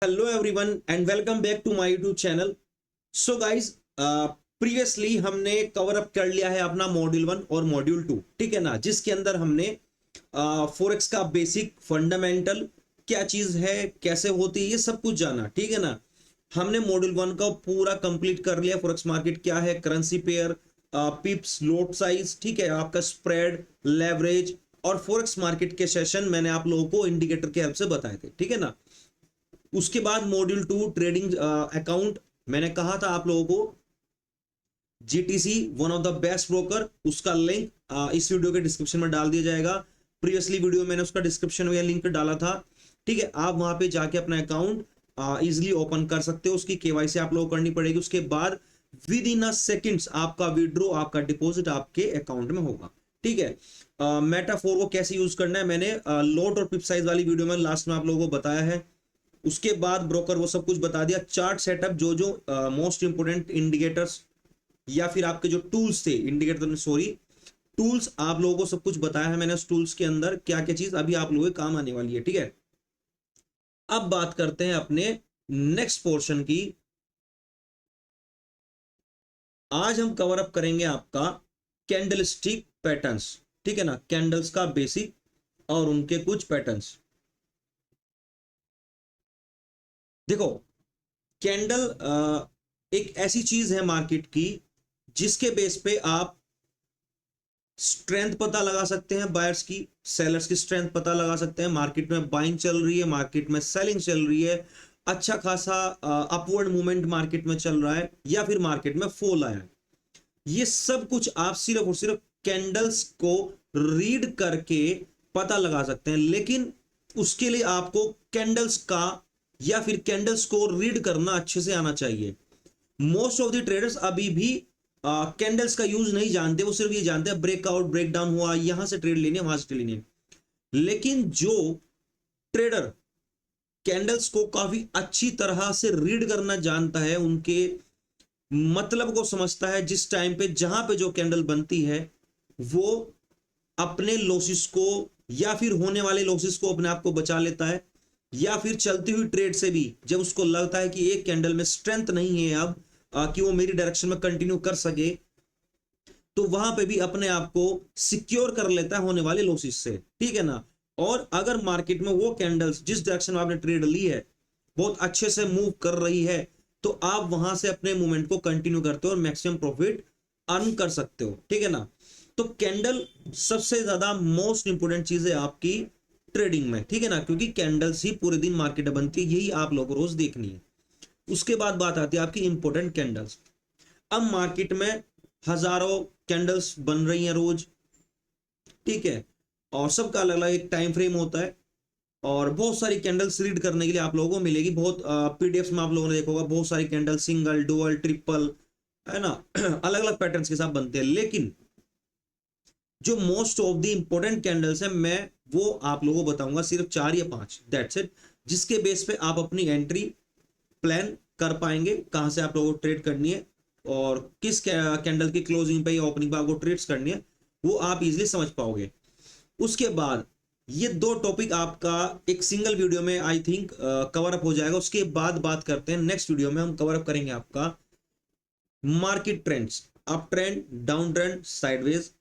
Hello everyone and welcome back to my YouTube channel. So guys, previously हमने cover up कर लिया है अपना मॉड्यूल 1 और मॉड्यूल 2, ठीक है ना, जिसके अंदर हमने फॉरेक्स का बेसिक फंडामेंटल क्या चीज है, कैसे होती है, ये सब कुछ जाना, ठीक है ना। हमने मॉड्यूल 1 का पूरा कंप्लीट कर लिया। फॉरेक्स मार्केट क्या है, करेंसी पेयर, पिप्स, लॉट साइज, ठीक है, आपका स्प्रेड, लेवरेज और फॉरेक्स मार्केट के सेशन मैंने आप लोगों को इंडिकेटर के हेल्प से बताए थे, ठीक है ना। उसके बाद मॉड्यूल 2 ट्रेडिंग अकाउंट, मैंने कहा था आप लोगों को GTC one of the best broker, उसका लिंक इस वीडियो के डिस्क्रिप्शन में डाल दिया जाएगा। प्रीवियसली वीडियो मैंने उसका डिस्क्रिप्शन में लिंक डाला था, ठीक है। आप वहां पे जाके अपना अकाउंट इजिली ओपन कर सकते हो। उसकी केवाईसी आप लोगों को करनी पड़ेगी। उसके बाद विद इन अ सेकेंड्स आपका विड्रॉ, आपका डिपॉजिट आपके अकाउंट में होगा, ठीक है। मेटाफोर को कैसे यूज करना है मैंने लॉट और पिप साइज वाली वीडियो में लास्ट में आप लोगों को बताया है। उसके बाद ब्रोकर वो सब कुछ बता दिया, चार्ट सेटअप, जो जो मोस्ट इंपोर्टेंट इंडिकेटर्स या फिर आपके जो टूल्स थे, इंडिकेटर सॉरी टूल्स, आप लोगों को सब कुछ बताया है मैंने। उस टूल्स के अंदर क्या क्या चीज अभी आप लोगों के काम आने वाली है, ठीक है। अब बात करते हैं अपने नेक्स्ट पोर्शन की। आज हम कवर अप करेंगे आपका कैंडल स्टिक पैटर्न्स, ठीक है ना, कैंडल्स का बेसिक और उनके कुछ पैटर्न्स। देखो, कैंडल एक ऐसी चीज है मार्केट की जिसके बेस पे आप स्ट्रेंथ पता लगा सकते हैं, बायर्स की, सेलर्स की स्ट्रेंथ पता लगा सकते हैं। मार्केट में बाइंग चल रही है, मार्केट में सेलिंग चल रही है, अच्छा खासा अपवर्ड मूवमेंट मार्केट में चल रहा है, या फिर मार्केट में फॉल आया है। ये सब कुछ आप सिर्फ और सिर्फ कैंडल्स को रीड करके पता लगा सकते हैं। लेकिन उसके लिए आपको कैंडल्स का या फिर कैंडल्स को रीड करना अच्छे से आना चाहिए। मोस्ट ऑफ द ट्रेडर्स अभी भी कैंडल्स का यूज नहीं जानते। वो सिर्फ ये जानते हैं ब्रेकआउट, ब्रेकडाउन हुआ, यहां से ट्रेड लेनी है, वहां से ट्रेड लेनी है। लेकिन जो ट्रेडर कैंडल्स को काफी अच्छी तरह से रीड करना जानता है, उनके मतलब को समझता है, जिस टाइम पे जहां पे जो कैंडल बनती है, वो अपने लॉसेस को या फिर होने वाले लॉसेस को अपने आप को बचा लेता है। या फिर चलती हुई ट्रेड से भी जब उसको लगता है कि एक कैंडल में स्ट्रेंथ नहीं है अब कि वो मेरी डायरेक्शन में कंटिन्यू कर सके, तो वहां पे भी अपने आप को सिक्योर कर लेता है होने वाले लॉसेस से, ठीक है ना। और अगर मार्केट में वो कैंडल्स जिस डायरेक्शन में आपने ट्रेड ली है बहुत अच्छे से मूव कर रही है, तो आप वहां से अपने मूवमेंट को कंटिन्यू करते हो और मैक्सिमम प्रॉफिट अर्न कर सकते हो, ठीक है ना। तो कैंडल सबसे ज्यादा मोस्ट इंपोर्टेंट चीज है आपकी ट्रेडिंग में, ठीक है ना, क्योंकि कैंडल्स ही पूरे दिन मार्केट बनती है, यही आप लोगों को रोज देखनी है। उसके बाद बात आती है आपकी इंपोर्टेंट कैंडल्स। अब मार्केट में हजारों कैंडल्स बन रही हैं रोज, ठीक है, और सबका अलग अलग एक टाइम फ्रेम होता है। और बहुत सारी कैंडल्स रीड करने के लिए आप लोगों को मिलेगी। बहुत पीडीएफ में आप लोगों ने देखा होगा, बहुत सारी कैंडल सिंगल, डुअल, ट्रिपल, है ना, अलग अलग पैटर्न्स के साथ बनते हैं। लेकिन जो most of the important candles है, मैं वो आप लोगों को बताऊंगा, सिर्फ 4 या 5, दैट्स इट, जिसके बेस पे आप अपनी एंट्री प्लान कर पाएंगे, कहां से आप लोगों को ट्रेड करनी है और किस कैंडल की क्लोजिंग पे या ओपनिंग पे आपको ट्रेड्स करनी है, वो आप इजीली समझ पाओगे। उसके बाद ये 2 टॉपिक आपका एक सिंगल वीडियो में आई थिंक कवर अप हो जाएगा। उसके बाद बात करते हैं नेक्स्ट वीडियो में, हम कवर अप करेंगे आपका market trends, up trend, down trend, sideways.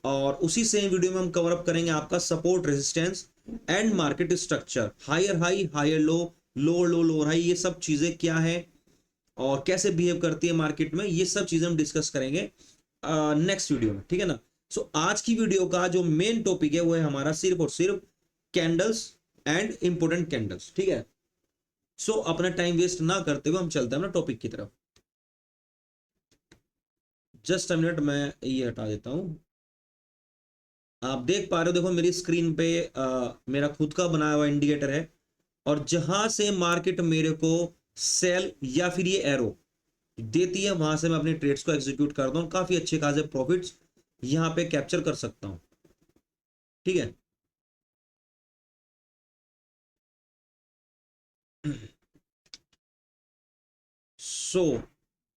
और उसी सेम वीडियो में हम कवर अप करेंगे आपका support, resistance and market structure, higher high, higher low, lower low, lower high, ये सब चीजें क्या है और कैसे बिहेव करती है मार्केट में, ये सब चीजें हम डिस्कस करेंगे नेक्स्ट वीडियो में, ठीक है ना। सो आज की वीडियो का जो मेन टॉपिक है वो है हमारा सिर्फ और सिर्फ कैंडल्स एंड इंपोर्टेंट कैंडल्स, ठीक है। सो अपना टाइम वेस्ट ना करते हुए हम चलते हैं अपना टॉपिक की तरफ। जस्ट अ मिनट, मैं ये हटा देता हूं। आप देख पा रहे हो, देखो मेरी स्क्रीन पे मेरा खुद का बनाया हुआ इंडिकेटर है, और जहां से मार्केट मेरे को सेल या फिर ये एरो देती है, वहां से मैं अपने ट्रेड्स को एग्जीक्यूट करता हूँ, काफी अच्छे खासे प्रॉफिट्स यहां पे कैप्चर कर सकता हूं, ठीक है। सो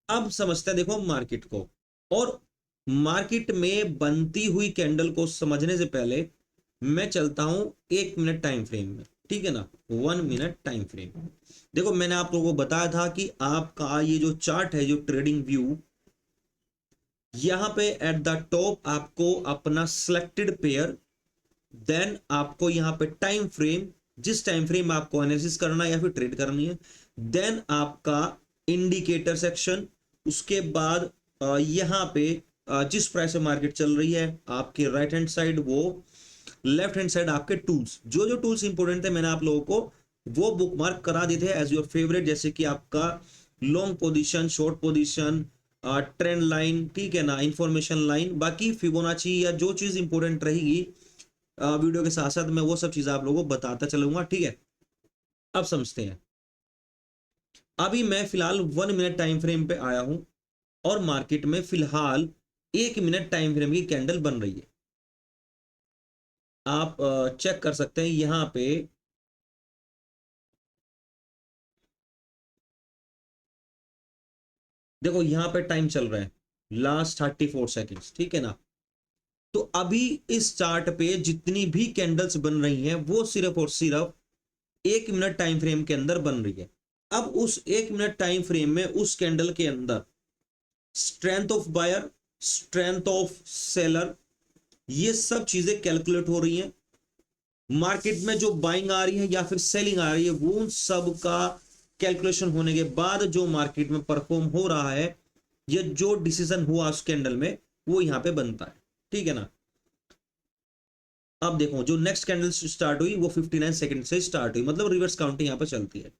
अब समझते हैं, देखो मार्केट को, और मार्केट में बनती हुई कैंडल को समझने से पहले मैं चलता हूं 1 मिनट टाइम फ्रेम में। ठीक है ना, 1 मिनट टाइम फ्रेम। देखो मैंने आप लोगों को बताया था कि आपका ये जो चार्ट है, जो ट्रेडिंग व्यू, यहां पे एट द टॉप आपको अपना सिलेक्टेड पेयर, देन आपको यहां पे टाइम फ्रेम, जिस टाइम फ्रेम आपको एनालिसिस करना है या फिर ट्रेड करनी है, देन आपका इंडिकेटर सेक्शन, उसके बाद यहां पे जिस प्राइस में मार्केट चल रही है आपके राइट हैंड साइड, वो लेफ्ट हैंड साइड आपके टूल्स, जो जो टूल्स इंपॉर्टेंट थे मैंने आप लोगों को वो बुक मार्क करा दिए थे एज योर फेवरेट, जैसे कि आपका long position, short position, trend line, ठीक है ना, इंफॉर्मेशन लाइन, बाकी फिबोनाची या जो चीज इंपॉर्टेंट रहेगी वीडियो के साथ साथ मैं वो सब चीजें आप लोगों को बताता चलूंगा, ठीक है। अब समझते हैं। अभी मैं फिलहाल 1 मिनट टाइम फ्रेम पे आया हूं और मार्केट में फिलहाल 1 मिनट टाइम फ्रेम की कैंडल बन रही है। आप चेक कर सकते हैं यहां पे, देखो यहां पे टाइम चल रहा है लास्ट 34 सेकेंड्स, ठीक है ना। तो अभी इस चार्ट पे जितनी भी कैंडल्स बन रही हैं वो सिर्फ और सिर्फ 1 मिनट टाइम फ्रेम के अंदर बन रही है। अब उस 1 मिनट टाइम फ्रेम में उस कैंडल के अंदर strength of buyer, strength of seller, ये सब चीजें कैलकुलेट हो रही हैं। मार्केट में जो बाइंग आ रही है या फिर सेलिंग आ रही है, वो सब का कैलकुलेशन होने के बाद जो मार्केट में परफॉर्म हो रहा है, ये जो डिसीजन हुआ उस कैंडल में, वो यहां पे बनता है, ठीक है ना। अब देखो जो नेक्स्ट कैंडल स्टार्ट हुई वो 59 सेकंड से स्टार्ट हुई, मतलब रिवर्स काउंटिंग यहां पे चलती है।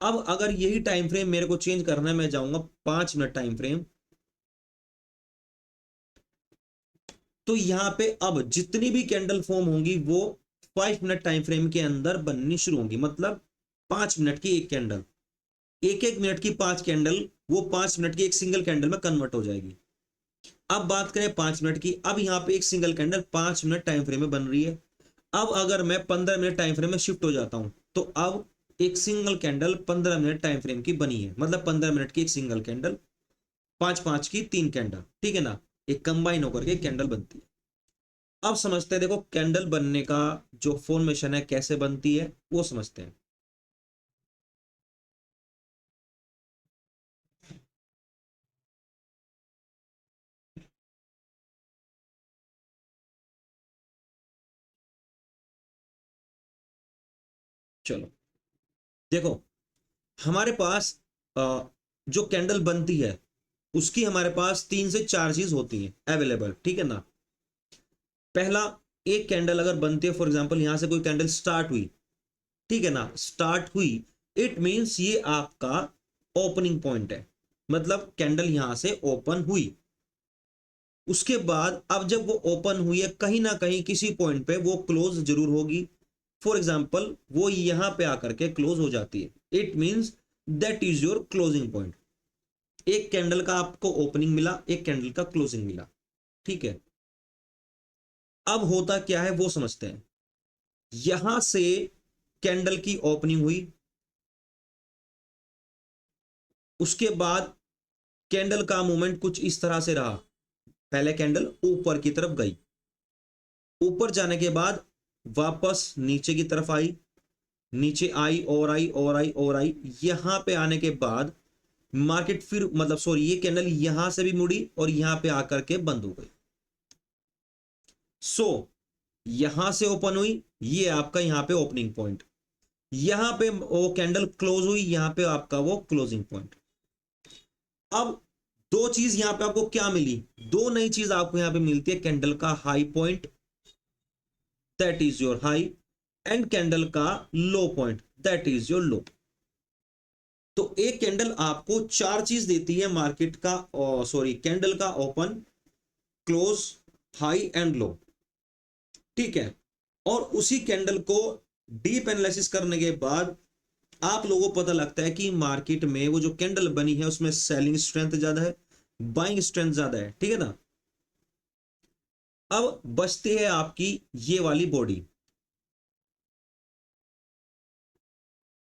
अब अगर यही टाइम फ्रेम मेरे को चेंज करना है, मैं जाऊंगा 5 मिनट टाइम फ्रेम, तो यहां पे अब जितनी भी कैंडल फॉर्म होंगी वो 5 मिनट टाइम फ्रेम के अंदर बननी शुरू होंगी, मतलब 5 मिनट की एक कैंडल, एक एक मिनट की 5 कैंडल, वो 5 मिनट की एक सिंगल कैंडल में कन्वर्ट हो जाएगी। अब बात करें 5 मिनट की, अब यहां पे एक single candle 5 minute time frame में बन रही है। अब अगर मैं 15 मिनट टाइम फ्रेम में शिफ्ट हो जाता हूं, तो अब एक single candle 15 minute time frame की बनी है, मतलब 15 मिनट की एक सिंगल कैंडल, 5 5 की 3 कैंडल, ठीक है ना, एक कंबाइन होकर के एक कैंडल बनती है। अब समझते हैं, देखो कैंडल बनने का जो फॉर्मेशन है कैसे बनती है वो समझते हैं। चलो देखो, हमारे पास जो कैंडल बनती है उसकी हमारे पास 3 से 4 चीज होती हैं अवेलेबल, ठीक है ना। पहला, एक कैंडल अगर बनती है, फॉर एग्जांपल यहां से कोई कैंडल स्टार्ट हुई, ठीक है ना, स्टार्ट हुई, इट मींस ये आपका ओपनिंग पॉइंट है, मतलब कैंडल यहां से ओपन हुई। उसके बाद अब जब वो ओपन हुई है, कहीं ना कहीं किसी पॉइंट पे वो क्लोज जरूर होगी। फॉर एग्जाम्पल वो यहां पे आकर के क्लोज हो जाती है, it means that is your closing point. एक कैंडल का आपको ओपनिंग मिला, एक कैंडल का क्लोजिंग मिला, ठीक है। अब होता क्या है वो समझते हैं। यहां से कैंडल की ओपनिंग हुई, उसके बाद कैंडल का मूवमेंट कुछ इस तरह से रहा। पहले कैंडल ऊपर की तरफ गई, ऊपर जाने के बाद वापस नीचे की तरफ आई, नीचे आई और आई और आई और आई, यहां पे आने के बाद मार्केट फिर, मतलब सॉरी, ये कैंडल यहां से भी मुड़ी और यहां पे आकर के बंद हो गई। सो यहां से ओपन हुई, ये आपका यहां पे ओपनिंग पॉइंट, यहां पे वो कैंडल क्लोज हुई, यहां पे आपका वो क्लोजिंग पॉइंट। अब दो चीज यहां पे आपको क्या मिली, दो नई चीज आपको यहां पे मिलती है, कैंडल का high point, that is your high, and candle का low point, that is your low. तो एक कैंडल आपको 4 चीज देती है मार्केट का, सॉरी कैंडल का open, close, high and low, ठीक है। और उसी कैंडल को डीप एनालिसिस करने के बाद आप लोगों को पता लगता है कि मार्केट में वो जो कैंडल बनी है उसमें सेलिंग स्ट्रेंथ ज्यादा है, बाइंग स्ट्रेंथ ज्यादा है, ठीक है ना। अब बचती है आपकी ये वाली बॉडी,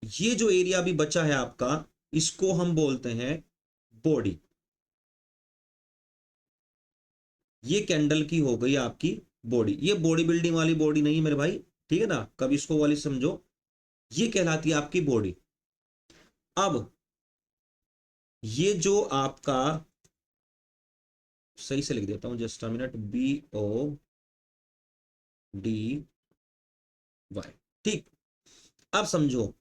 ये जो एरिया अभी बचा है आपका, इसको हम बोलते हैं बॉडी। ये कैंडल की हो गई आपकी बॉडी, ये बॉडी बिल्डिंग वाली बॉडी नहीं है मेरे भाई, ठीक है ना, कभी इसको वाली समझो, ये कहलाती है आपकी बॉडी। अब ये जो आपका, सही से लिख देता हूं, जस्ट अ मिनट, BODY, ठीक। अब समझो,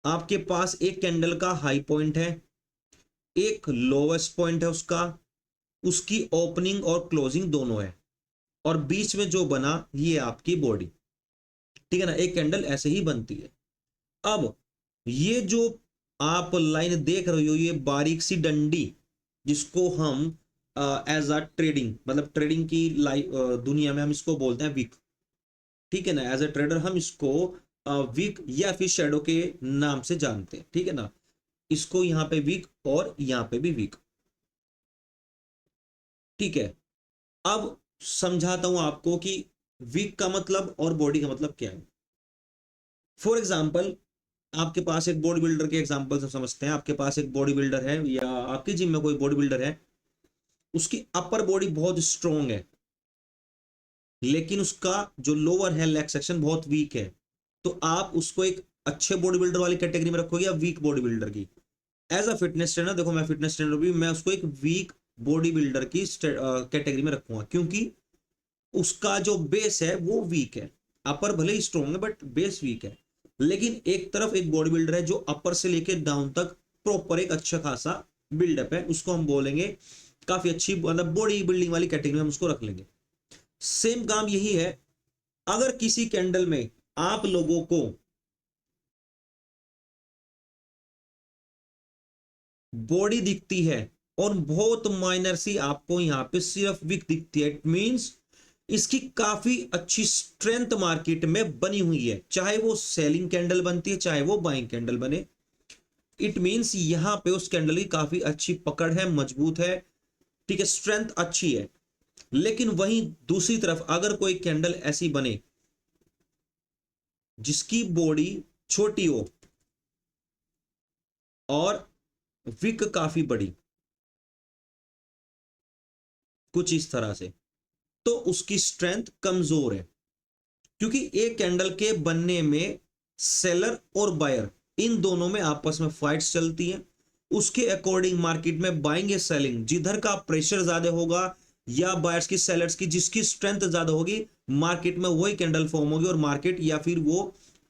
आपके पास एक कैंडल का हाई पॉइंट है, एक लोवेस्ट पॉइंट है उसका, उसकी ओपनिंग और क्लोजिंग दोनों है, और बीच में जो बना ये आपकी बॉडी, ठीक है ना। एक कैंडल ऐसे ही बनती है। अब ये जो आप लाइन देख रहे हो, ये बारीक सी डंडी, जिसको हम एज अ ट्रेडिंग, मतलब ट्रेडिंग की दुनिया में हम इसको बोलते हैं विक, ठीक है ना। एज अ ट्रेडर हम इसको विक या फिर शेडो के नाम से जानते हैं, ठीक है ना। इसको यहाँ पे विक और यहाँ पे भी विक, ठीक है। अब समझाता हूं आपको कि विक का मतलब और बॉडी का मतलब क्या है। फॉर एग्जाम्पल, आपके पास एक बॉडी बिल्डर के एग्जाम्पल से समझते हैं। आपके पास एक बॉडी बिल्डर है, या आपके जिम में कोई बॉडी बिल्डर है, उसकी अपर बॉडी बहुत स्ट्रोंग है, लेकिन उसका जो लोअर है लेग सेक्शन बहुत वीक है। तो आप उसको एक अच्छे बॉडी बिल्डर वाली कैटेगरी में रखोगे या वीक बॉडी बिल्डर की? एज अ फिटनेस ट्रेनर, देखो मैं फिटनेस ट्रेनर भी, मैं उसको एक वीक बॉडी बिल्डर की कैटेगरी में रखूंगा, क्योंकि उसका जो बेस है वो वीक है। अपर भले ही स्ट्रॉन्ग है बट बेस वीक है। लेकिन एक तरफ एक बॉडी बिल्डर है जो अपर से लेके डाउन तक प्रॉपर एक अच्छा खासा बिल्डअप है, उसको हम बोलेंगे काफी अच्छी, मतलब बॉडी बिल्डिंग वाली कैटेगरी में हम उसको रख लेंगे। सेम काम यही है, अगर किसी कैंडल में आप लोगों को बॉडी दिखती है और बहुत माइनर सी आपको यहां पे सिर्फ विक दिखती है, इट मींस इसकी काफी अच्छी स्ट्रेंथ मार्केट में बनी हुई है, चाहे वो सेलिंग कैंडल बनती है चाहे वो बाइंग कैंडल बने। इट मींस यहां पे उस कैंडल की काफी अच्छी पकड़ है, मजबूत है, ठीक है, स्ट्रेंथ अच्छी है। लेकिन वहीं दूसरी तरफ अगर कोई कैंडल ऐसी बने जिसकी बॉडी छोटी हो और विक काफी बड़ी, कुछ इस तरह से, तो उसकी स्ट्रेंथ कमजोर है। क्योंकि एक कैंडल के बनने में सेलर और बायर, इन दोनों में आपस में फाइट्स चलती हैं। उसके अकॉर्डिंग मार्केट में बाइंग या सेलिंग, जिधर का प्रेशर ज्यादा होगा, या बायर्स की सेलर्स की जिसकी स्ट्रेंथ ज्यादा होगी, मार्केट में वही कैंडल फॉर्म होगी और मार्केट या फिर वो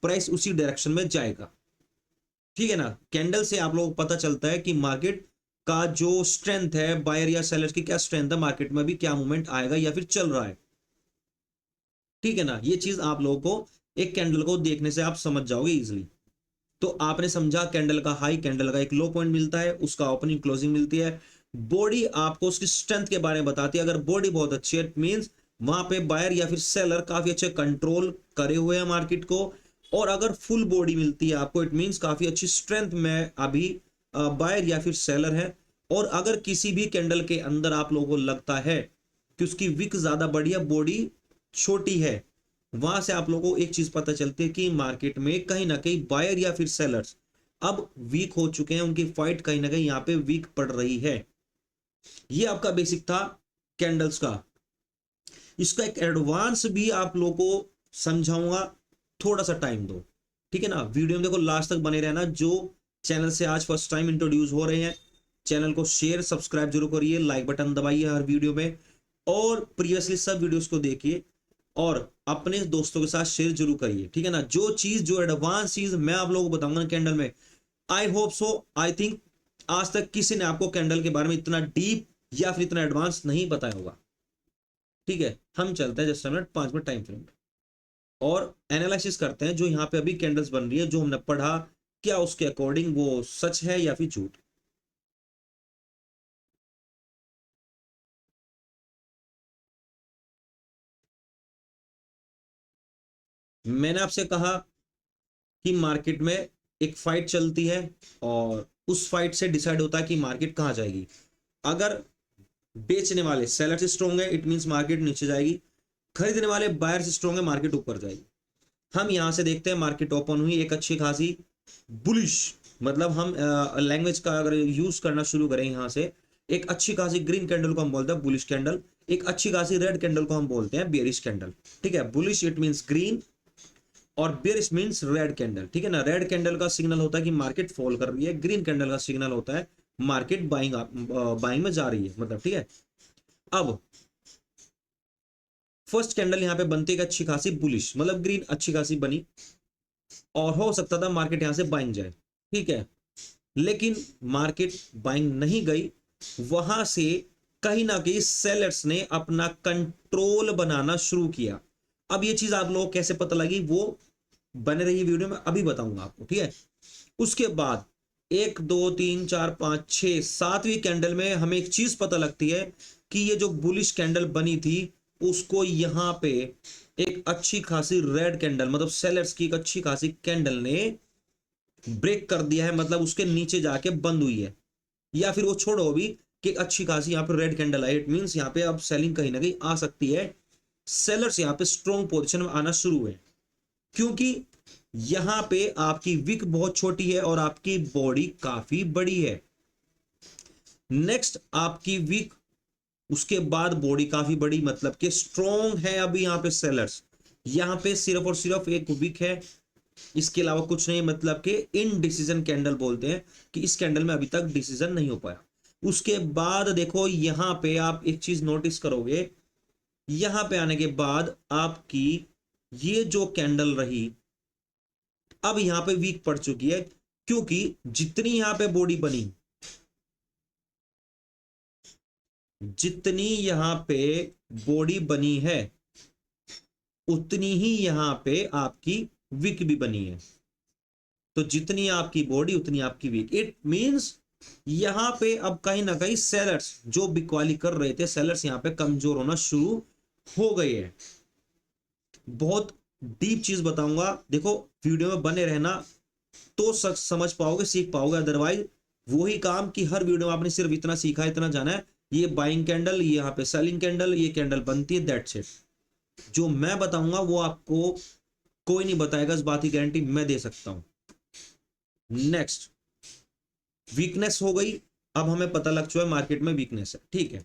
प्राइस उसी डायरेक्शन में जाएगा, ठीक है ना। कैंडल से आप लोगों को पता चलता है कि मार्केट का जो स्ट्रेंथ है, बायर या सेलर्स की क्या स्ट्रेंथ है, मार्केट में भी क्या मूवमेंट आएगा या फिर चल रहा है, ठीक है ना। ये चीज आप लोगों को एक कैंडल को देखने से आप समझ जाओगे इजिली। तो आपने समझा, कैंडल का हाई, कैंडल का एक लो पॉइंट मिलता है, उसका ओपनिंग क्लोजिंग मिलती है। बॉडी आपको उसकी स्ट्रेंथ के बारे में बताती है। अगर बॉडी बहुत अच्छी है, इट मींस वहां पे बायर या फिर सेलर काफी अच्छे कंट्रोल करे हुए हैं मार्केट को। और अगर फुल बॉडी मिलती है आपको, इट मींस काफी अच्छी स्ट्रेंथ में अभी बायर या फिर सेलर है। और अगर किसी भी कैंडल के अंदर आप लोगों को लगता है कि उसकी विक ज्यादा बड़ी है, बॉडी छोटी है, वहां से आप लोगों को एक चीज पता चलती है कि मार्केट में कहीं ना कहीं बायर या फिर सेलर्स अब वीक हो चुके हैं, उनकी फाइट कहीं ना कहीं यहाँ पे वीक पड़ रही है। ये आपका बेसिक था कैंडल्स का। इसका एक एडवांस भी आप लोगों को समझाऊंगा, थोड़ा सा टाइम दो, ठीक है ना। वीडियो में देखो लास्ट तक बने रहना। जो चैनल से आज फर्स्ट टाइम इंट्रोड्यूस हो रहे हैं, चैनल को शेयर सब्सक्राइब जरूर करिए, लाइक बटन दबाइए हर वीडियो में, और प्रीवियसली सब वीडियोस को देखिए और अपने दोस्तों के साथ शेयर जरूर करिए, ठीक है ना। जो चीज, जो एडवांस चीज मैं आप लोगों को बताऊंगा कैंडल में, I hope so, I think आज तक किसी ने आपको कैंडल के बारे में इतना डीप या फिर इतना एडवांस नहीं बताया होगा, ठीक है। हम चलते हैं just minute 5 minute time frame और एनालिसिस करते हैं जो यहाँ पे अभी कैंडल्स बन रही है, जो हमने पढ़ा, क्या उसके अकॉर्डिंग वो सच है या फिर झूठ। मैंने आपसे कहा कि मार्केट में एक फाइट चलती है और उस फाइट से डिसाइड होता है कि मार्केट कहां जाएगी। अगर बेचने वाले सेलर्स स्ट्रॉन्ग है, इट मींस मार्केट नीचे जाएगी। खरीदने वाले बायर्स स्ट्रॉन्ग है, मार्केट ऊपर जाएगी। हम यहां से देखते हैं, मार्केट ओपन हुई एक अच्छी खासी बुलिश, मतलब हम लैंग्वेज का अगर यूज करना शुरू करें यहां से, एक अच्छी खासी ग्रीन कैंडल को हम बोलते हैं बुलिश कैंडल, एक अच्छी खासी रेड कैंडल को हम बोलते हैं बेरिश कैंडल, ठीक है। बुलिश इट मींस ग्रीन, और बेयरिश मींस रेड कैंडल, ठीक है ना। रेड कैंडल का सिग्नल होता है कि मार्केट फॉल कर रही है, ग्रीन कैंडल का सिग्नल होता है मार्केट बाइंग में जा रही है, मतलब ठीक है। अब फर्स्ट कैंडल यहां पे बनती है अच्छी खासी बुलिश, मतलब ग्रीन अच्छी खासी बनी और हो सकता था मार्केट यहां से बाइंग जाए, ठीक है। लेकिन मार्केट बाइंग नहीं गई, वहां से कहीं ना कहीं सेलर्स ने अपना कंट्रोल बनाना शुरू किया। अब ये चीज आप लोगों को कैसे पता लगी वो बने रही वीडियो में अभी बताऊंगा आपको, ठीक है। उसके बाद 1 2 3 4 5 6 7वीं कैंडल में हमें एक चीज पता लगती है कि ये जो बुलिश कैंडल बनी थी उसको यहां पे एक अच्छी खासी रेड कैंडल, मतलब सेलर्स की एक अच्छी खासी कैंडल ने ब्रेक कर दिया है, मतलब उसके नीचे जाके बंद हुई है। या फिर वो छोड़ो अभी कि अच्छी खासी यहाँ पे red candle I, it means यहाँ पे अब सेलिंग कहीं ना कहीं आ सकती है। सेलर्स यहाँ पे स्ट्रॉन्ग पोजीशन में आना शुरू है, क्योंकि यहां पे आपकी विक बहुत छोटी है और आपकी बॉडी काफी बड़ी है। नेक्स्ट आपकी विक, उसके बाद बॉडी काफी बड़ी, मतलब कि स्ट्रॉन्ग है अभी यहाँ पे सेलर्स। यहां पे सिर्फ और सिर्फ एक विक है, इसके अलावा कुछ नहीं, मतलब कि इनडिसीजन कैंडल बोलते हैं कि इस कैंडल में अभी तक डिसीजन नहीं हो पाया। उसके बाद देखो यहां पे आप एक चीज नोटिस करोगे, यहां पे आने के बाद आपकी ये जो कैंडल रही अब यहां पे वीक पड़ चुकी है, क्योंकि जितनी यहां पे बॉडी बनी, जितनी यहां पे बॉडी बनी है उतनी ही यहां पे आपकी विक भी बनी है। तो जितनी आपकी बॉडी उतनी आपकी वीक, इट मींस यहां पे अब कहीं ना कहीं सेलर्स जो बिकवाली कर रहे थे, सेलर्स यहां पे कमजोर होना शुरू हो गए हैं। बहुत डीप चीज बताऊंगा, देखो वीडियो में बने रहना तो समझ पाओगे, सीख पाओगे। अदरवाइज वही काम कि हर वीडियो में आपने सिर्फ इतना सीखा, इतना जाना है, ये बाइंग कैंडल, ये यहाँ पे सेलिंग कैंडल, ये कैंडल बनती है, दैट्स इट। जो मैं बताऊंगा वो आपको कोई नहीं बताएगा, इस बात की गारंटी मैं दे सकता हूं। नेक्स्ट वीकनेस हो गई, अब हमें पता लग चुका है मार्केट में वीकनेस है, ठीक है।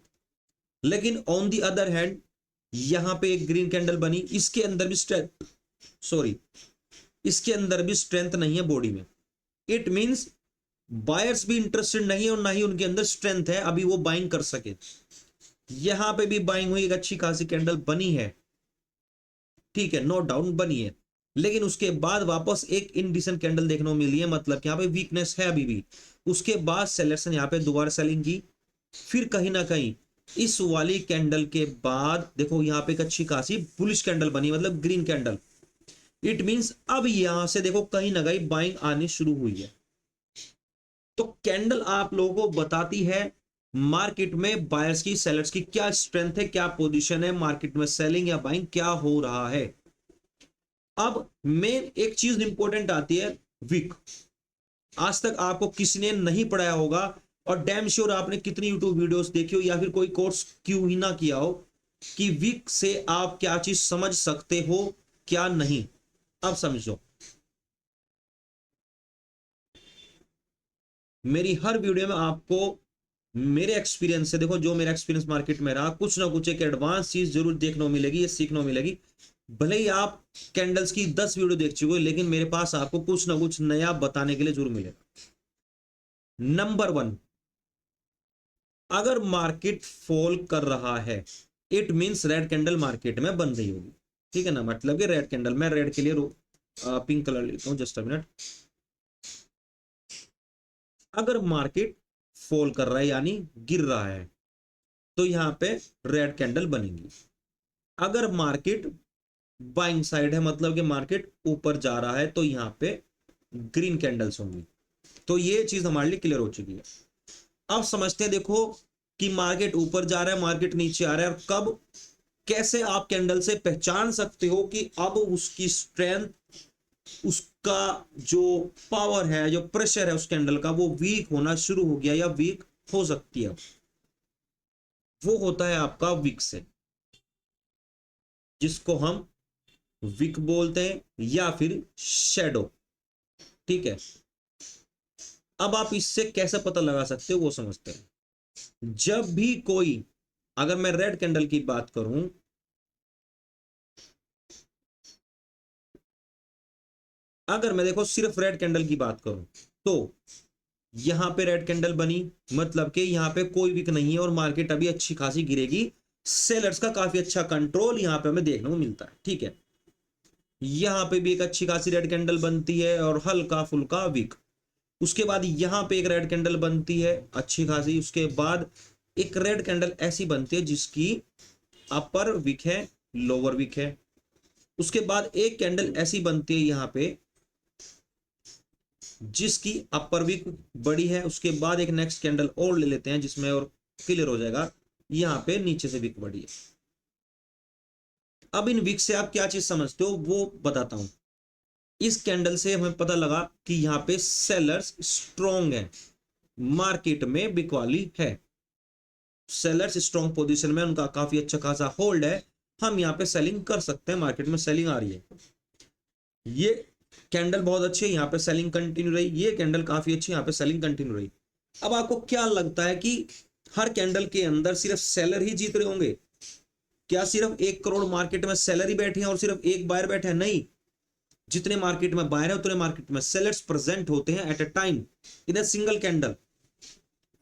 लेकिन ऑन दी अदर हैंड यहां पे एक ग्रीन कैंडल बनी, इसके अंदर भी स्ट्रेंथ, सॉरी, इसके अंदर भी स्ट्रेंथ नहीं है बॉडी में। इट मींस बायर्स भी इंटरेस्टेड नहीं है और ना ही उनके अंदर स्ट्रेंथ है अभी वो बाइंग कर सके। यहां पे भी बाइंग हुई, एक अच्छी खासी कैंडल बनी है, ठीक है, नो डाउट बनी है। लेकिन उसके बाद वापस एक इनडिसेंट कैंडल देखने को मिली है, मतलब कि यहाँ पे वीकनेस है अभी भी। उसके बाद सेलर्स ने यहाँ पे दोबारा सेलिंग की, फिर कहीं ना कहीं इस वाली कैंडल के बाद देखो यहाँ पे एक अच्छी खासी बुलिश कैंडल बनी, मतलब ग्रीन कैंडल। इट मींस अब यहां से देखो कहीं ना कहीं बाइंग आनी शुरू हुई है। तो कैंडल आप लोगों को बताती है मार्केट में बायर्स की सेलर्स की क्या स्ट्रेंथ है, क्या पोजीशन है, मार्केट में सेलिंग या बाइंग क्या हो रहा है। अब मेन एक चीज इंपॉर्टेंट आती है, विक। आज तक आपको किसी ने नहीं पढ़ाया होगा, और डैम श्योर आपने कितनी यूट्यूब वीडियोस देखी हो या फिर कोई कोर्स क्यों ही ना किया हो, कि विक से आप क्या चीज समझ सकते हो क्या नहीं। अब समझो, मेरी हर वीडियो में आपको मेरे एक्सपीरियंस से, देखो जो मेरा एक्सपीरियंस मार्केट में रहा, कुछ ना कुछ एक एडवांस चीज जरूर देखने को मिलेगी, ये सीखने को मिलेगी। भले ही आप कैंडल्स की 10 वीडियो देख चुके हो, लेकिन मेरे पास आपको कुछ ना कुछ नया बताने के लिए जरूर मिलेगा। नंबर 1, अगर मार्केट फॉल कर रहा है it means red candle market में बन रही होगी, ठीक है ना। मतलब कि रेड कैंडल, मैं रेड के लिए पिंक कलर लेता हूं, जस्ट अ मिनट। अगर मार्केट फॉल कर रहा है यानी गिर रहा है तो यहां पे रेड कैंडल बनेगी। अगर मार्केट बाइंग साइड है, मतलब कि मार्केट ऊपर जा रहा है, तो यहां पे ग्रीन कैंडल्स होंगी। तो ये चीज हमारे लिए क्लियर हो चुकी है। अब समझते हैं, देखो कि मार्केट ऊपर जा रहा है, मार्केट नीचे आ रहा है, और कब कैसे आप कैंडल से पहचान सकते हो कि अब उसकी स्ट्रेंथ, उसका जो पावर है, जो प्रेशर है उस कैंडल का, वो वीक होना शुरू हो गया या वीक हो सकती है। वो होता है आपका विक से, जिसको हम विक बोलते हैं या फिर शेडो, ठीक है। अब आप इससे कैसे पता लगा सकते हो वो समझते हैं। जब भी कोई, अगर मैं रेड कैंडल की बात करूं, अगर मैं देखो सिर्फ रेड कैंडल की बात करूं तो यहां पे रेड कैंडल बनी, मतलब कि यहां पे कोई वीक नहीं है और मार्केट अभी अच्छी खासी गिरेगी। सेलर्स का काफी अच्छा कंट्रोल यहां पे हमें देखने को मिलता है, ठीक है। यहां पे भी एक अच्छी खासी रेड कैंडल बनती है और हल्का फुल्का वीक। उसके बाद यहां पे एक रेड कैंडल बनती है अच्छी खासी। उसके बाद एक रेड कैंडल ऐसी बनती है जिसकी अपर वीक है, लोअर वीक है। उसके बाद एक कैंडल ऐसी बनती है यहां पे जिसकी अपर वीक बड़ी है। उसके बाद एक नेक्स्ट कैंडल और ले लेते हैं जिसमें और क्लियर हो जाएगा, यहां पे नीचे से वीक बड़ी है। अब इन वीक से आप क्या चीज समझते हो वो बताता हूं। इस कैंडल से हमें पता लगा कि यहां पे सेलर्स स्ट्रॉन्ग है, मार्केट में बिकवाली है। सेलर्स स्ट्रॉन्ग पोजीशन में, उनका काफी अच्छा खासा होल्ड है, हम यहां पे सेलिंग कर सकते हैं, मार्केट में सेलिंग आ रही है। ये कैंडल बहुत अच्छी है, यहाँ पे सेलिंग कंटिन्यू रही। ये कैंडल काफी अच्छी, यहाँ पे सेलिंग कंटिन्यू रही। अब आपको क्या लगता है कि हर कैंडल के अंदर सिर्फ सेलर ही जीत रहे होंगे? क्या सिर्फ 1 करोड़ मार्केट में सेलर ही बैठे हैं और सिर्फ एक बायर बैठे हैं? नहीं, जितने मार्केट में बायर है उतने मार्केट में सेलर्स प्रेजेंट होते हैं at a time in a single candle.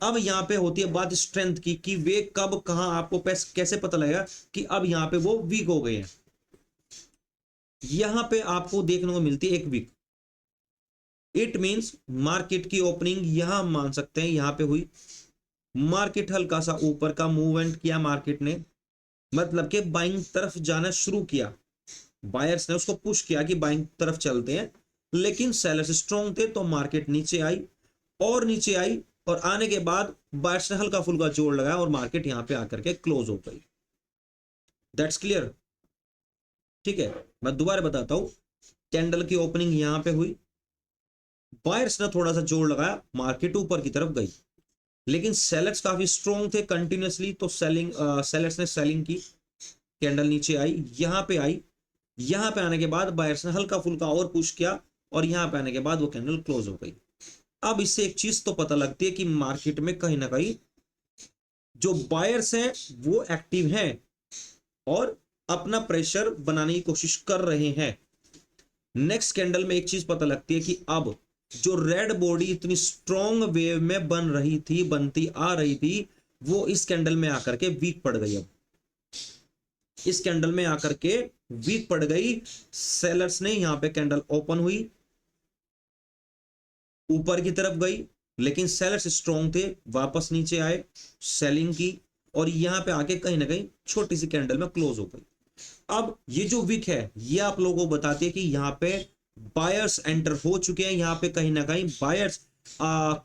अब यहां पे होती है बात स्ट्रेंथ की कि वे कब कहां, आपको कैसे पता लगेगा कि अब यहां पे वो वीक हो गए हैं। यहां पे आपको देखने को मिलती है एक वीक। इट मींस मार्केट की ओपनिंग यहां मान सकते हैं यहां पे हुई, मार्केट हल्का सा ऊपर का मूवमेंट किया मार्केट ने, मतलब कि बाइंग तरफ जाना शुरू किया। बायर्स ने उसको पुश किया कि बाइंग तरफ चलते हैं, लेकिन सेलर्स स्ट्रॉन्ग थे तो मार्केट नीचे आई और नीचे आई, और आने के बाद बायर्स ने हल्का फुल्का जोड़ लगाया और मार्केट यहां पे आकर के क्लोज हो गई। दैट्स क्लियर, ठीक है। मैं दोबारा बताता हूं, कैंडल की ओपनिंग यहां पे हुई, बायर्स ने थोड़ा सा जोड़ लगाया, मार्केट ऊपर की तरफ गई, लेकिन सेलर्स काफी स्ट्रॉन्ग थे कंटिन्यूअसली, तो सेलर्स ने सेलिंग की। कैंडल नीचे आई, यहां पे आई, यहां पे आने के बाद बायर्स ने हल्का फुल्का और पुश किया और यहां पे आने के बाद वो कैंडल क्लोज हो गई। अब इससे एक चीज तो पता लगती है कि मार्केट में कहीं ना कहीं जो बायर्स हैं वो एक्टिव हैं और अपना प्रेशर बनाने की कोशिश कर रहे हैं। नेक्स्ट कैंडल में एक चीज पता लगती है कि अब जो रेड बॉडी इतनी स्ट्रॉन्ग वेव में बन रही थी, बनती आ रही थी, वो इस कैंडल में आकर के वीक पड़ गई। अब इस कैंडल में आकर के वीक पड़ गई। सेलर्स ने यहां पे कैंडल ओपन हुई, ऊपर की तरफ गई, लेकिन सेलर्स स्ट्रॉन्ग थे, वापस नीचे आए, सेलिंग की और यहां पे आके कहीं ना कहीं छोटी सी कैंडल में क्लोज हो गई। अब ये जो वीक है ये आप लोगों को बताती है कि यहां पे बायर्स एंटर हो चुके हैं, यहां पे कहीं ना कहीं बायर्स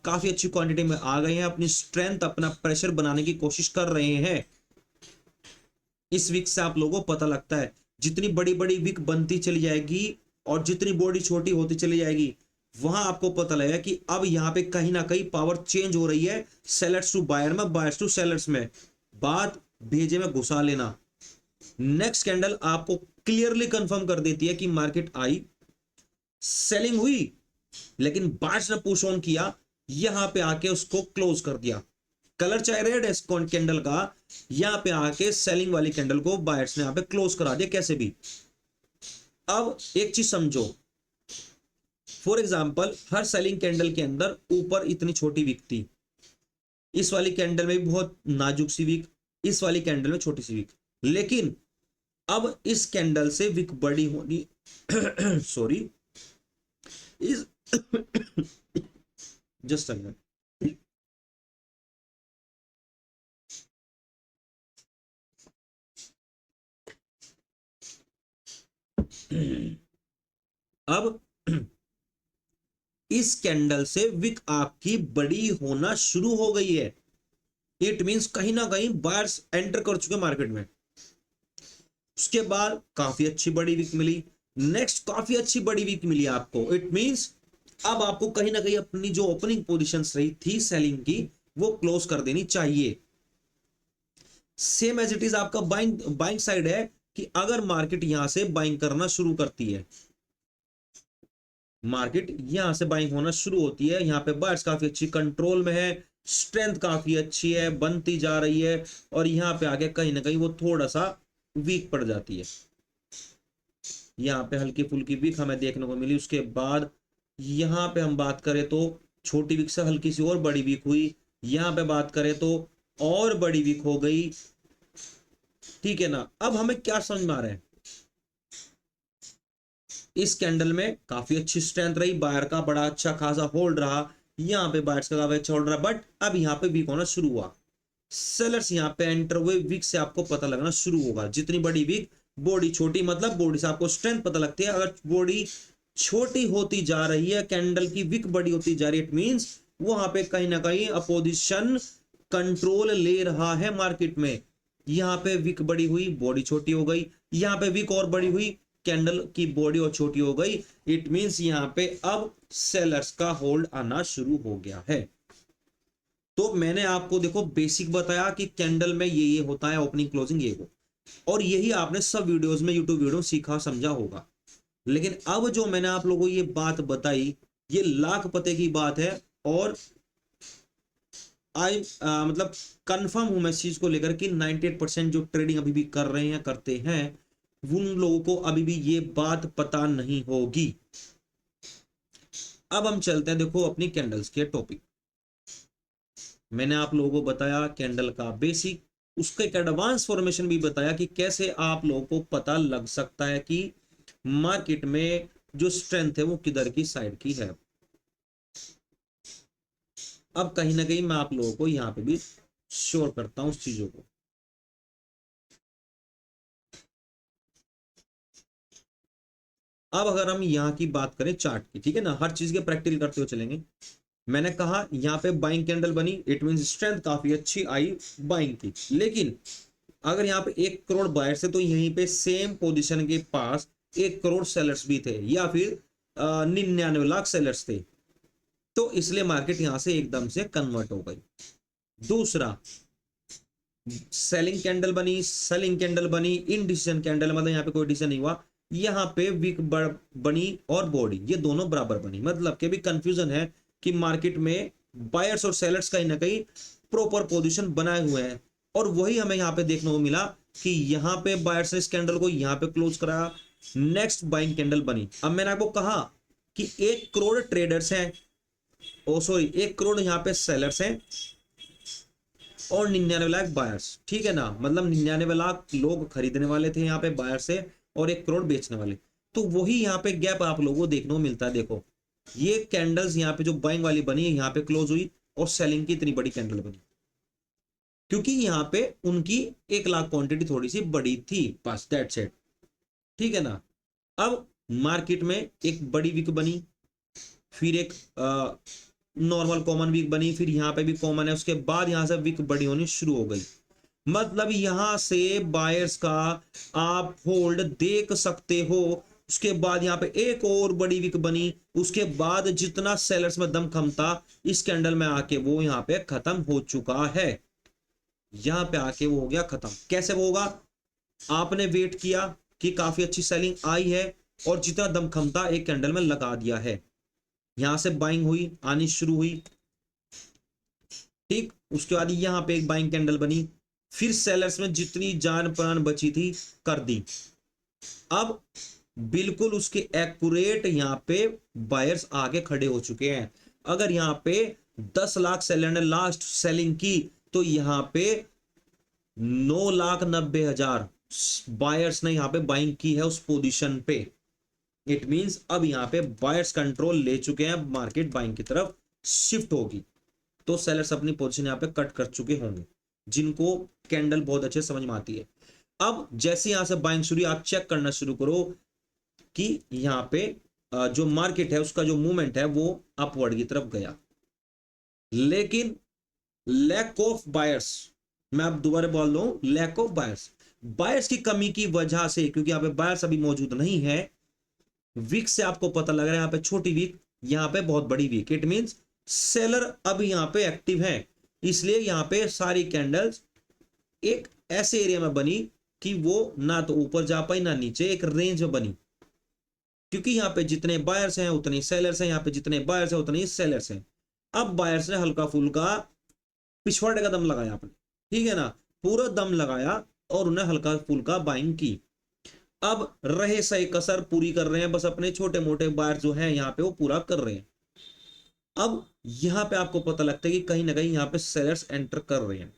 काफी अच्छी क्वांटिटी में आ गए हैं, अपनी स्ट्रेंथ, अपना प्रेशर बनाने की कोशिश कर रहे हैं। इस वीक से आप लोगों को पता लगता है जितनी बड़ी बड़ी वीक बनती चली जाएगी और जितनी बॉडी छोटी होती चली जाएगी, वहां आपको पता लगेगा कि अब यहां पे कहीं ना कहीं पावर चेंज हो रही है, सेलर्स टू बायर में, बायर्स टू सेलर्स में। बात भेजे में घुसा लेना। नेक्स्ट कैंडल आपको क्लियरली कंफर्म कर देती है कि मार्केट आई, सेलिंग हुई, लेकिन बायर्स ने पुश ऑन किया, यहां पे आके उसको क्लोज कर दिया। कलर चाहे रेड है कैंडल का, यहां पे आके सेलिंग वाली कैंडल को बायर्स ने यहां पे क्लोज करा दिया कैसे भी। अब एक चीज समझो, for example her selling candle के अंदर ऊपर इतनी छोटी वीक थी, इस वाली कैंडल में भी बहुत नाजुक सी वीक, इस वाली कैंडल में छोटी सी वीक, लेकिन अब इस कैंडल से वीक बड़ी होनी सॉरी, इस जस्ट अ अब इस कैंडल से विक आपकी बड़ी होना शुरू हो गई है। इट मींस कहीं ना कहीं बायर्स एंटर कर चुके मार्केट में। उसके बाद काफी अच्छी बड़ी वीक मिली, नेक्स्ट काफी अच्छी बड़ी वीक मिली आपको। इट मींस अब आपको कहीं ना कहीं अपनी जो ओपनिंग पोजीशंस रही थी सेलिंग की वो क्लोज कर देनी चाहिए। सेम एज इट इज आपका बाइंग बाइंग साइड है कि अगर मार्केट यहां से बाइंग करना शुरू करती है, मार्केट यहां से बाइंग होना शुरू होती है, यहां पे बायर्स काफी अच्छी कंट्रोल में है, स्ट्रेंथ काफी अच्छी है, बनती जा रही है, और यहां पे आके कहीं ना कहीं वो थोड़ा सा वीक पड़ जाती है। यहाँ पे हल्की फुल्की विक हमें देखने को मिली। उसके बाद यहाँ पे हम बात करें तो छोटी विक से हल्की सी और बड़ी विक हुई। यहाँ पे बात करें तो और बड़ी विक हो गई। ठीक है ना। अब हमें क्या समझ में आ रहा है, इस कैंडल में काफी अच्छी स्ट्रेंथ रही, बायर का बड़ा अच्छा खासा होल्ड रहा, यहाँ पे बायर्स का काफी अच्छा होल्ड रहा, बट अब यहाँ पे वीक होना शुरू हुआ। सेलर्स यहाँ पे एंटर हुए, वीक से आपको पता लगना शुरू होगा। जितनी बड़ी वीक, बॉडी छोटी, मतलब बॉडी से आपको स्ट्रेंथ पता लगती है। अगर बॉडी छोटी होती जा रही है, कैंडल की विक बड़ी होती जा रही है, इट मींस वहां पे कहीं ना कहीं अपोजिशन कंट्रोल ले रहा है मार्केट में। यहाँ पे विक बड़ी हुई, बॉडी छोटी हो गई, यहाँ पे विक और बड़ी हुई, कैंडल की बॉडी और छोटी हो गई। इट मींस यहाँ पे अब सेलर्स का होल्ड आना शुरू हो गया है। तो मैंने आपको देखो बेसिक बताया कि कैंडल में ये होता है, ओपनिंग क्लोजिंग ये हो, और यही आपने सब वीडियोस में, यूट्यूब वीडियो सीखा समझा होगा। लेकिन अब जो मैंने आप लोगों को ये बात बताई, ये लाख पते की बात है, और मतलब कंफर्म हूं मैं इस चीज को लेकर कि 98% जो ट्रेडिंग अभी भी कर रहे हैं, करते हैं, उन लोगों को अभी भी ये बात पता नहीं होगी। अब हम चलते हैं देखो अपनी कैंडल्स के टॉपिक। मैंने आप लोगों को बताया कैंडल का बेसिक, उसका एक एडवांस फॉर्मेशन भी बताया कि कैसे आप लोगों को पता लग सकता है कि मार्केट में जो स्ट्रेंथ है वो किधर की साइड की है। अब कहीं ना कहीं मैं आप लोगों को यहां पे भी श्योर करता हूं उस चीजों को। अब अगर हम यहाँ की बात करें चार्ट की, ठीक है ना, हर चीज के प्रैक्टिकल करते हुए चलेंगे। मैंने कहा यहाँ पे बाइंग कैंडल बनी, इट मीन स्ट्रेंथ काफी अच्छी आई बाइंग की। लेकिन अगर यहाँ पे 1 करोड़ बायर्स है, तो यहीं पे सेम पोजीशन के पास 1 करोड़ सेलर्स भी थे, या फिर 99 लाख सेलर्स थे। तो इसलिए मार्केट यहां से एकदम से कन्वर्ट हो गई। दूसरा, सेलिंग कैंडल बनी, सेलिंग कैंडल बनी, इनडिसीजन कैंडल, मतलब यहाँ पे कोई डिसीजन नहीं हुआ। यहाँ पे वीक बनी और बॉडी, ये दोनों बराबर बनी, मतलब कि भी कंफ्यूजन है कि मार्केट में बायर्स और सेलर्स कहीं ना कहीं प्रॉपर पोजीशन बनाए हुए हैं। और वही हमें यहाँ पे देखने को मिला कि यहाँ पे बायर्स ने इस कैंडल को यहाँ पे क्लोज कराया, नेक्स्ट बाइंग कैंडल बनी। अब मैंने आपको कहा कि 1 करोड़ ट्रेडर्स हैं, ओ सॉरी 1 करोड़ यहाँ पे सेलर्स हैं, और 99 लाख बायर्स, ठीक है ना, मतलब 99 लाख लोग खरीदने वाले थे यहाँ पे बायर से, और 1 करोड़ बेचने वाले। तो वही यहाँ पे गैप आप लोगों को देखने को मिलता है। देखो ये कैंडल्स यहाँ पे जो बाइंग वाली बनी है, यहाँ पे क्लोज हुई, और सेलिंग की इतनी बड़ी कैंडल बनी, क्योंकि यहाँ पे उनकी 1 लाख क्वांटिटी थोड़ी सी बड़ी थी, बस दैट्स इट। ठीक है ना। अब मार्केट में एक बड़ी विक बनी, फिर एक नॉर्मल कॉमन वीक बनी, फिर यहाँ पे भी कॉमन है, उसके बाद यहां से वीक बड़ी होनी शुरू हो गई। मतलब यहां से बायर्स का आप होल्ड देख सकते हो। उसके बाद यहाँ पे एक और बड़ी विक बनी, उसके बाद जितना सेलर्स में दम खम था इस कैंडल में आके वो यहाँ पे खत्म हो चुका है। यहाँ पे आके वो हो गया खत्म। कैसे वो होगा, आपने वेट किया कि काफी अच्छी सेलिंग आई है, और जितना दम खम था एक कैंडल में लगा दिया है, यहां से बाइंग हुई, आनी शुरू हुई, ठीक। उसके बाद यहां पे एक बाइंग कैंडल बनी, फिर सेलर्स में जितनी जान प्राण बची थी कर दी। अब बिल्कुल उसके एक्यूरेट यहां पे बायर्स आगे खड़े हो चुके हैं। अगर यहां पे 10 लाख सेलर ने लास्ट सेलिंग की, तो यहां पे 9,90,000 बायर्स ने यहां पे बाइंग की है उस पोजीशन पे। इट मींस अब यहां पे बायर्स कंट्रोल ले चुके हैं, मार्केट बाइंग की तरफ शिफ्ट होगी। तो सेलर्स अपनी पोजीशन यहां पे कट कर चुके होंगे, जिनको कैंडल बहुत अच्छे समझ में आती है। अब जैसे यहां से बाइंग शुरू, आप चेक करना शुरू करो कि यहां पे जो मार्केट है उसका जो मूवमेंट है वो अपवर्ड की तरफ गया, लेकिन लैक ऑफ बायर्स, मैं अब दोबारा बोल रहा हूं, लैक ऑफ बायर्स, बायर्स की कमी की वजह से, क्योंकि यहां पे बायर्स अभी मौजूद नहीं है। वीक से आपको पता लग रहा है यहाँ पे छोटी वीक, यहाँ पे बहुत बड़ी वीक, इट मींस सेलर अब यहाँ पे एक्टिव है। इसलिए यहाँ पे सारी कैंडल्स एक ऐसे एरिया में बनी कि वो ना तो ऊपर जा पाई ना नीचे, एक रेंज में बनी, क्योंकि यहाँ पे जितने बायर्स हैं उतने सेलर्स हैं, यहाँ पे जितने बायर्स हैं उतने ही सेलर्स हैं। अब बायर्स ने हल्का फुल्का पिछवाड़े का दम लगाया आपने, ठीक है ना, पूरा दम लगाया और उन्हें हल्का फुल्का बाइंग की। अब रहे सही कसर पूरी कर रहे हैं, बस अपने छोटे मोटे बायर जो है यहाँ पे वो पूरा कर रहे हैं। अब यहां पे आपको पता लगता है कि कहीं ना कहीं यहाँ पे सेलर्स एंटर कर रहे हैं,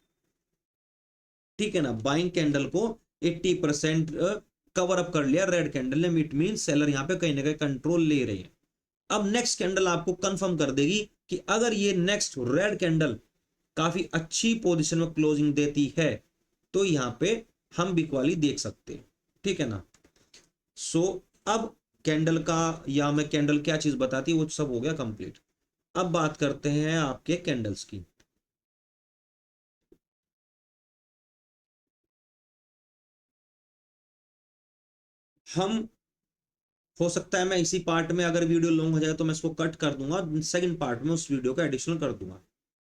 ठीक है ना। बाइंग कैंडल को 80% कवर अप कर लिया रेड कैंडल ने, इट मीन सेलर यहाँ पे कहीं ना कहीं कंट्रोल ले रहे हैं। अब नेक्स्ट कैंडल आपको कंफर्म कर देगी कि अगर ये नेक्स्ट रेड कैंडल काफी अच्छी पोजीशन में क्लोजिंग देती है तो यहाँ पे हम बिक वाली देख सकते हैं, ठीक है ना। सो अब कैंडल का, या मैं कैंडल क्या चीज बताती है वो सब हो गया कंप्लीट। अब बात करते हैं आपके कैंडल्स की। हम, हो सकता है मैं इसी पार्ट में, अगर वीडियो लॉन्ग हो जाए तो मैं इसको कट कर दूंगा, सेकंड पार्ट में उस वीडियो का एडिशनल कर दूंगा।